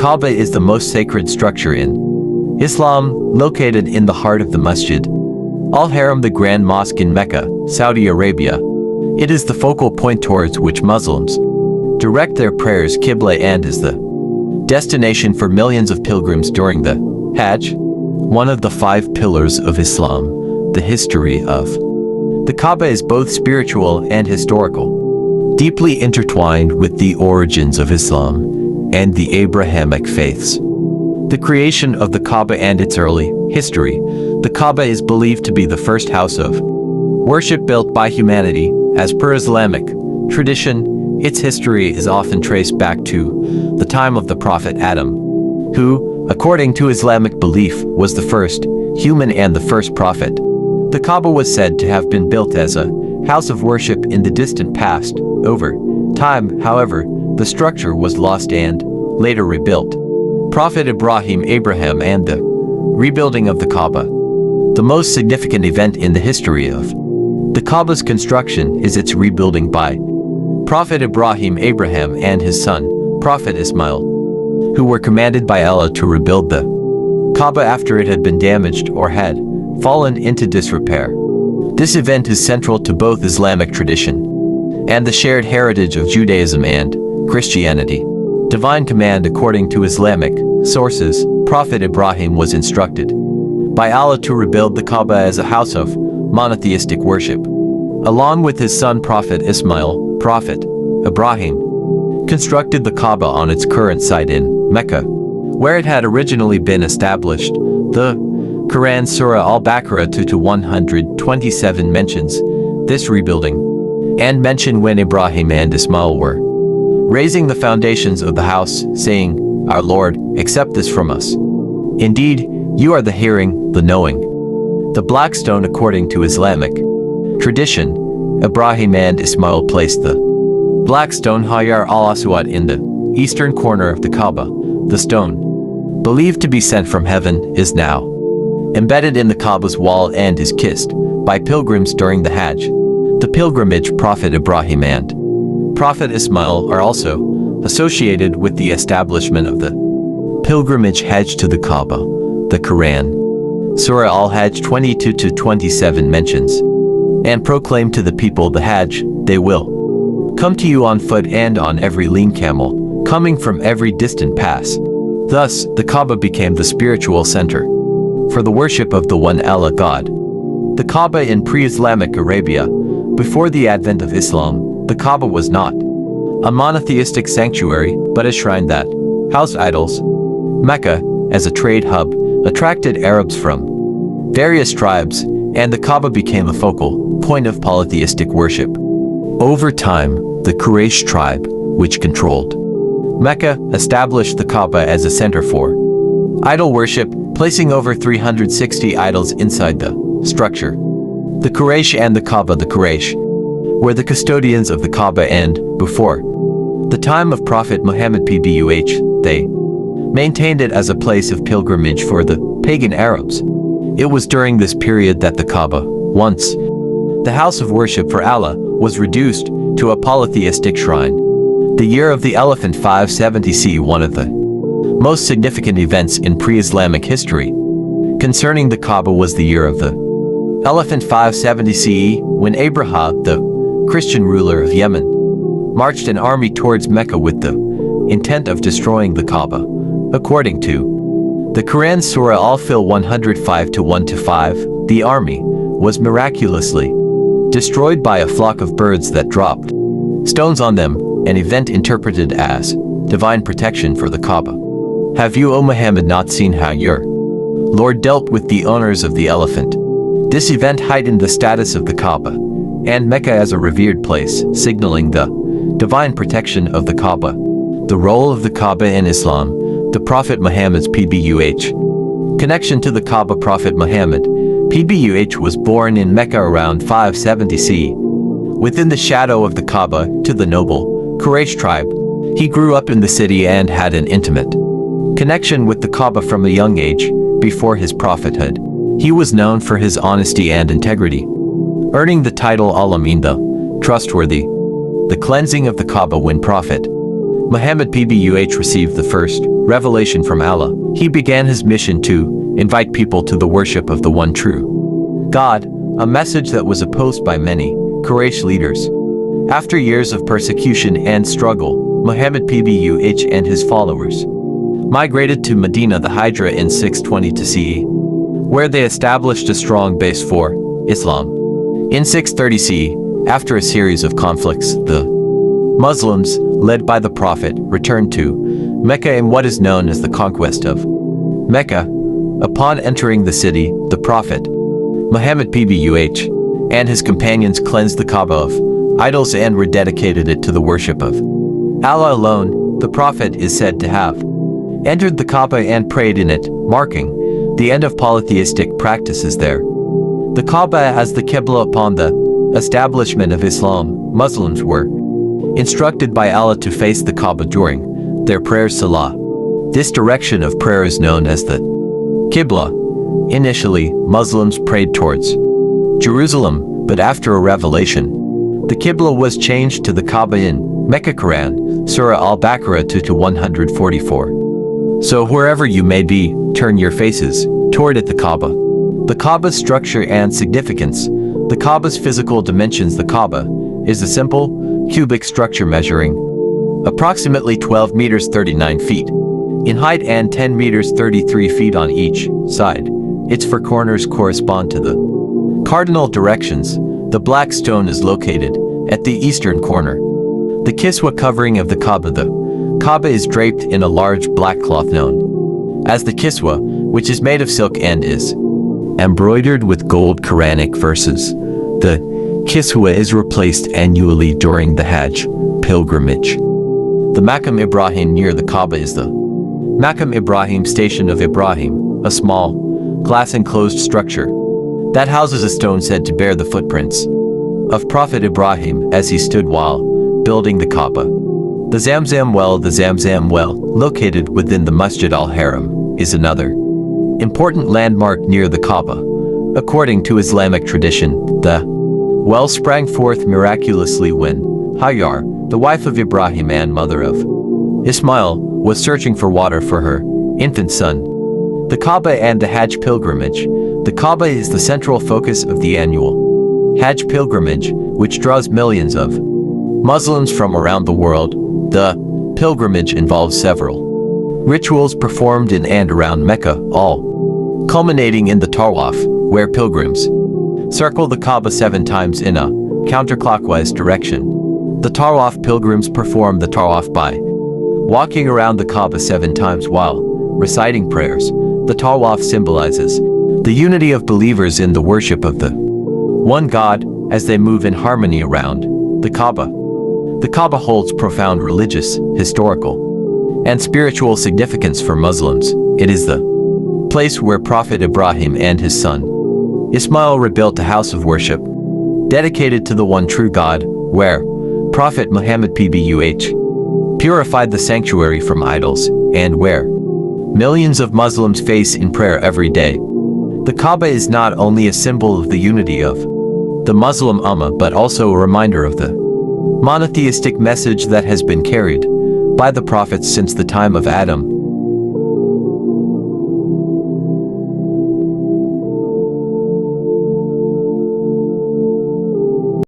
Kaaba is the most sacred structure in Islam, located in the heart of the Masjid Al-Haram, the Grand Mosque in Mecca, Saudi Arabia. It is the focal point towards which Muslims direct their prayers, Qibla, and is the destination for millions of pilgrims during the Hajj, one of the 5 pillars of Islam. The history of the Kaaba is both spiritual and historical, deeply intertwined with the origins of Islam and the Abrahamic faiths. The creation of the Kaaba and its early history. The Kaaba is believed to be the first house of worship built by humanity. As per Islamic tradition, its history is often traced back to the time of the Prophet Adam, who, according to Islamic belief, was the first human and the first prophet. The Kaaba was said to have been built as a house of worship in the distant past. Over time, however, the structure was lost and later rebuilt. Prophet Abraham and the rebuilding of the Kaaba. The most significant event in the history of the Kaaba's construction is its rebuilding by Prophet Abraham and his son, Prophet Ismail, who were commanded by Allah to rebuild the Kaaba after it had been damaged or had fallen into disrepair. This event is central to both Islamic tradition and the shared heritage of Judaism and Christianity. Divine command. According to Islamic sources, Prophet Ibrahim was instructed by Allah to rebuild the Kaaba as a house of monotheistic worship. Along with his son Prophet Ismail, Prophet Ibrahim constructed the Kaaba on its current site in Mecca, where it had originally been established. The Quran Surah Al-Baqarah 2-127 mentions this rebuilding and mention when Ibrahim and Ismail were raising the foundations of the house, saying, "Our Lord, accept this from us. Indeed, you are the hearing, the knowing." The black stone. According to Islamic tradition, Ibrahim and Ismail placed the black stone Hajar al-Aswad in the eastern corner of the Kaaba. The stone, believed to be sent from heaven, is now embedded in the Kaaba's wall and is kissed by pilgrims during the Hajj. The pilgrimage. Prophet Ibrahim and Prophet Ismail are also associated with the establishment of the pilgrimage Hajj to the Kaaba. The Quran Surah Al-Hajj 22-27 mentions and proclaim to the people the Hajj, they will come to you on foot and on every lean camel, coming from every distant pass. Thus, the Kaaba became the spiritual center for the worship of the one Allah God. The Kaaba in pre-Islamic Arabia. Before the advent of Islam, the Kaaba was not a monotheistic sanctuary, but a shrine that housed idols. Mecca, as a trade hub, attracted Arabs from various tribes, and the Kaaba became a focal point of polytheistic worship. Over time, the Quraysh tribe, which controlled Mecca, established the Kaaba as a center for idol worship, placing over 360 idols inside the structure. The Quraysh and the Kaaba. The Quraysh were the custodians of the Kaaba, and, before the time of Prophet Muhammad PBUH, they maintained it as a place of pilgrimage for the pagan Arabs. It was during this period that the Kaaba, once the house of worship for Allah, was reduced to a polytheistic shrine. The year of the elephant 570 CE. One of the most significant events in pre-Islamic history concerning the Kaaba was the year of the elephant 570 CE, when Abraham, the Christian ruler of Yemen, marched an army towards Mecca with the intent of destroying the Kaaba. According to the Quran Surah Al-Fil 105-1-5, the army was miraculously destroyed by a flock of birds that dropped stones on them, an event interpreted as divine protection for the Kaaba. Have you, O Muhammad, not seen how your Lord dealt with the owners of the elephant? This event heightened the status of the Kaaba and Mecca as a revered place, signaling the divine protection of the Kaaba. The role of the Kaaba in Islam. The Prophet Muhammad's PBUH connection to the Kaaba. Prophet Muhammad PBUH was born in Mecca around 570 CE. Within the shadow of the Kaaba, to the noble Quraysh tribe, he grew up in the city and had an intimate connection with the Kaaba from a young age. Before his prophethood, he was known for his honesty and integrity, earning the title Al-Amin, the trustworthy. The cleansing of the Kaaba. When Prophet Muhammad PBUH received the first revelation from Allah. He began his mission to invite people to the worship of the one true God, a message that was opposed by many Quraysh leaders. After years of persecution and struggle, Muhammad PBUH and his followers migrated to Medina the Hijra in 622 CE, where they established a strong base for Islam. In 630 CE, after a series of conflicts, the Muslims, led by the Prophet, returned to Mecca in what is known as the conquest of Mecca. Upon entering the city, the Prophet, Muhammad PBUH, and his companions cleansed the Kaaba of idols and rededicated it to the worship of Allah alone. The Prophet is said to have entered the Kaaba and prayed in it, marking the end of polytheistic practices there. The Kaaba as the Qibla. Upon the establishment of Islam, Muslims were instructed by Allah to face the Kaaba during their prayers. Salah. This direction of prayer is known as the Qibla. Initially, Muslims prayed towards Jerusalem, but after a revelation, the Qibla was changed to the Kaaba in Mecca. Quran, Surah Al-Baqarah 2-144. So wherever you may be, turn your faces toward it. The Kaaba. The Kaaba's structure and significance. The Kaaba's physical dimensions. The Kaaba is a simple, cubic structure measuring approximately 12 meters 39 feet in height and 10 meters 33 feet on each side. Its four corners correspond to the cardinal directions. The black stone is located at the eastern corner. The kiswa covering of the Kaaba. The Kaaba is draped in a large black cloth known as the kiswa, which is made of silk and is embroidered with gold Quranic verses. The kiswa is replaced annually during the Hajj pilgrimage. The Maqam Ibrahim near the Kaaba is the Maqam Ibrahim station of Ibrahim, a small, glass-enclosed structure that houses a stone said to bear the footprints of Prophet Ibrahim as he stood while building the Kaaba. The Zamzam well. The Zamzam well, located within the Masjid al-Haram, is another important landmark near the Kaaba. According to Islamic tradition, the well sprang forth miraculously when Hajar, the wife of Ibrahim and mother of Ismail, was searching for water for her infant son. The Kaaba and the Hajj pilgrimage. The Kaaba is the central focus of the annual Hajj pilgrimage, which draws millions of Muslims from around the world. The pilgrimage involves several rituals performed in and around Mecca, all culminating in the Tawaf, where pilgrims circle the Kaaba 7 times in a counterclockwise direction. The Tawaf pilgrims perform the Tawaf by walking around the Kaaba 7 times while reciting prayers. The Tawaf symbolizes the unity of believers in the worship of the one God as they move in harmony around the Kaaba. The Kaaba holds profound religious, historical, and spiritual significance for Muslims. It is the place where Prophet Ibrahim and his son Ismail rebuilt a house of worship dedicated to the one true God, where Prophet Muhammad PBUH purified the sanctuary from idols, and where millions of Muslims face in prayer every day. The Kaaba is not only a symbol of the unity of the Muslim Ummah but also a reminder of the monotheistic message that has been carried by the prophets since the time of Adam